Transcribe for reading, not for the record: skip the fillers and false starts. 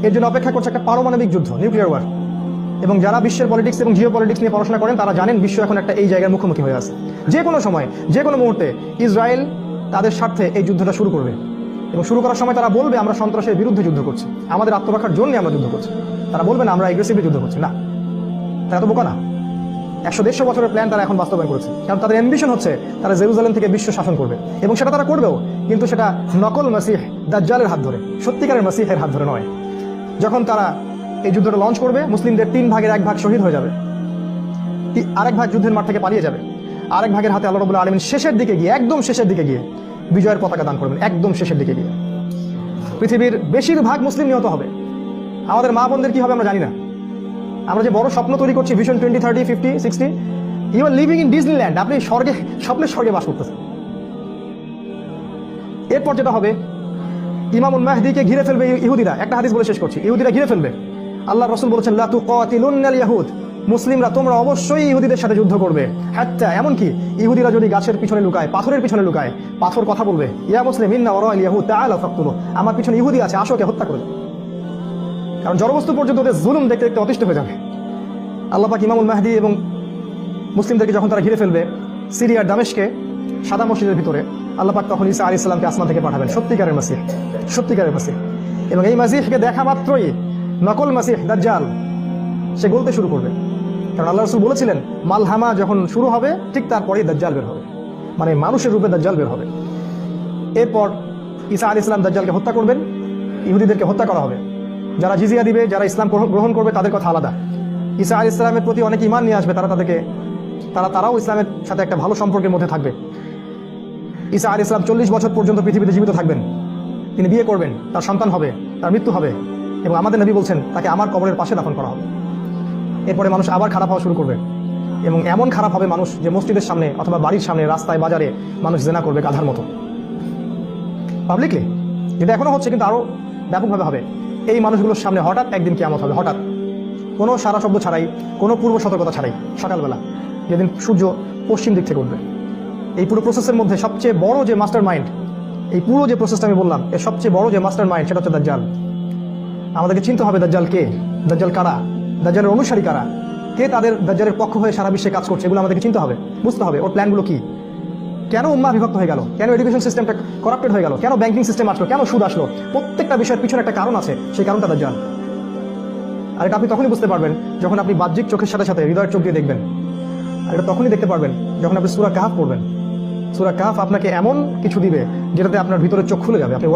এর জন্য অপেক্ষা করছে একটা পারমাণবিক যুদ্ধ, নিউক্লিয়ার ওয়ার। এবং যারা বিশ্বের পলিটিক্স এবং জিও পলিটিক্স নিয়ে পড়াশোনা করেন তারা জানেন বিশ্ব এখন একটা এই জায়গার মুখোমুখি হয়ে আছে। যে কোনো সময়, যে কোনো মুহূর্তে ইসরায়েল তাদের স্বার্থে এই যুদ্ধটা শুরু করবে, এবং শুরু করার সময় তারা বলবে আমরা সন্ত্রাসের বিরুদ্ধে যুদ্ধ করছি, আমাদের আত্মরক্ষার জন্য আমরা যুদ্ধ করছি। তারা বলবে না আমরা এগ্রেসিভলি যুদ্ধ করছি, না, তারা তো বোকা না। 100-150 বছরের প্ল্যান তারা এখন বাস্তবায়ন করেছে, কারণ তাদের অ্যাম্বিশন হচ্ছে তারা জেরুজালেম থেকে বিশ্ব শাসন করবে, এবং সেটা তারা করবেও, কিন্তু সেটা নকল মাসিহ দাজ্জালের হাত ধরে, সত্যিকারের মাসিহের হাত ধরে নয়। যখন তারা এই যুদ্ধটা লঞ্চ করবে, মুসলিমদের 3 ভাগের 1 ভাগ শহীদ হয়ে যাবে, আরেক ভাগ যুদ্ধের মাঠ থেকে পালিয়ে যাবে, আরেক ভাগের হাতে আল্লাহ রাব্বুল আলামিন শেষের দিকে গিয়ে, একদম শেষের দিকে গিয়ে বিজয়ের পতাকা দান করবেন, একদম শেষের দিকে গিয়ে। পৃথিবীর বেশিরভাগ মুসলিম নিহত হবে। আমাদের মা বোনদের কি হবে আমরা জানি না। আমরা যে বড় স্বপ্ন তৈরি করছি, vision 20, 30, 50, 60, you are living in Disneyland. আপনি স্বর্গে, স্বপ্নের স্বর্গে বাস করতেছেন। এরপর যেটা হবে, ইমামুল মাহদিকে ঘিরে ফেলবে ইহুদিরা। একটা হাদিস বলে শেষ করছি, ইহুদিরা ঘিরে ফেলবে। আল্লাহ রাসূল বলেছেন লা তুকাতিলুন্নাল ইয়াহুদ, মুসলিমরা তোমরা অবশ্যই ইহুদিদের সাথে যুদ্ধ করবে। হাত্তা, এমনকি ইহুদিরা যদি গাছের পিছনে লুকায়, পাথরের পিছনে লুকায়, পাথর কথা বলবে, ইয়া মুসলিম ইন্না ওয়ারাল ইয়াহুদ তাআলা ফাকতুলু, আমার পিছনে ইহুদি আছে, আসো, ওকে হত্যা করে দাও। কারণ জড়বস্তু পর্যন্ত ওদের জুলুম দেখতে দেখতে অতিষ্ঠ হয়ে যাবে। আল্লাহ পাক ইমামুল মাহদি এবং মুসলিমদেরকে যখন তারা ঘিরে ফেলবে সিরিয়ার দামেশকে, সাদা মসজিদের ভিতরে, আল্লাহ পাক তখন ঈসা আলাইহিস সালামকে আসমান থেকে পাঠাবেন, সত্যিকারের মাসিহ, সত্যিকারের মাসিহ। এবং এই মাসিহকে দেখা মাত্রই নকল মাসিহ দাজ্জাল সে গলতে শুরু করবে। কারণ আল্লাহ রাসূল বলেছিলেন মালহামা যখন শুরু হবে ঠিক তারপরেই দাজ্জাল বের হবে, মানে মানুষের রূপে দাজ্জাল বের হবে। এরপর ঈসা আলাইহিস সালাম দাজ্জালকে হত্যা করবেন, ইহুদিদেরকে হত্যা করা হবে। যারা জিজিয়া দিবে, যারা ইসলাম গ্রহণ করবে তাদের কথা আলাদা। ঈসা আলাইহিস সালামের প্রতি অনেক ঈমান নিয়ে আসবে, তারাও ইসলামের সাথে একটা ভালো সম্পর্কের মধ্যে থাকবে। ঈসা আলাইহিস সালাম 40 বছর পর্যন্ত পৃথিবীতে জীবিত থাকবেন। তিনি বিয়ে করবেন, তার সন্তান হবে, তার মৃত্যু হবে, এবং আমাদের নবী বলছেন তাকে আমার কবরের পাশে দাফন করা হবে। এরপরে মানুষ আবার খারাপ হওয়া শুরু করবে, এবং এমন খারাপ হবে মানুষ যে মসজিদের সামনে অথবা বাড়ির সামনে, রাস্তায়, বাজারে মানুষ জেনা করবে গাধার মতো পাবলিকলি। যেটা এখনো হচ্ছে, কিন্তু আরো ব্যাপকভাবে হবে। এই মানুষগুলোর সামনে হঠাৎ একদিন কিয়ামত হবে, হঠাৎ, কোনো সারা শব্দ ছাড়াই, কোনো পূর্ব সতর্কতা ছাড়াই, সকালবেলা, যেদিন সূর্য পশ্চিম দিক থেকে উঠবে। এই পুরো প্রসেসের মধ্যে সবচেয়ে বড় যে মাস্টার মাইন্ড, এই পুরো যে প্রসেসটা আমি বললাম, এর সবচেয়ে বড় যে মাস্টার মাইন্ড সেটা হচ্ছে দাজ্জাল। আমাদেরকে চিনতে হবে দাজ্জাল কে, দাজ্জাল কারা, দাজ্জালের অনুসারী কারা, কে তাদের দাজ্জালের পক্ষ হয়ে সারা বিশ্বে কাজ করছে, এগুলো আমাদেরকে চিনতে হবে, বুঝতে হবে ওর প্ল্যানগুলো কি। কেন উম্মাহ বিভক্ত হয়ে গেল, কেন এডুকেশন সিস্টেমটা করাপ্টেড হয়ে গেল, কেন ব্যাংকিং সিস্টেম আসলো, কেন সুদ আসলো, প্রত্যেকটা বিষয়ের পিছনে একটা কারণ আছে, সেই কারণটা দাজ্জাল। আর এটা আপনি তখনই বুঝতে পারবেন যখন আপনি বাহ্যিক চোখের সাথে সাথে হৃদয়ের চোখ দিয়ে দেখবেন। আর এটা তখনই দেখতে পারবেন যখন আপনি সূরা কাহফ পড়বেন। সূরা কাহফ আপনাকে এমন কিছু দিবে যেটাতে আপনার ভিতরের চোখ খুলে যাবে। আপনি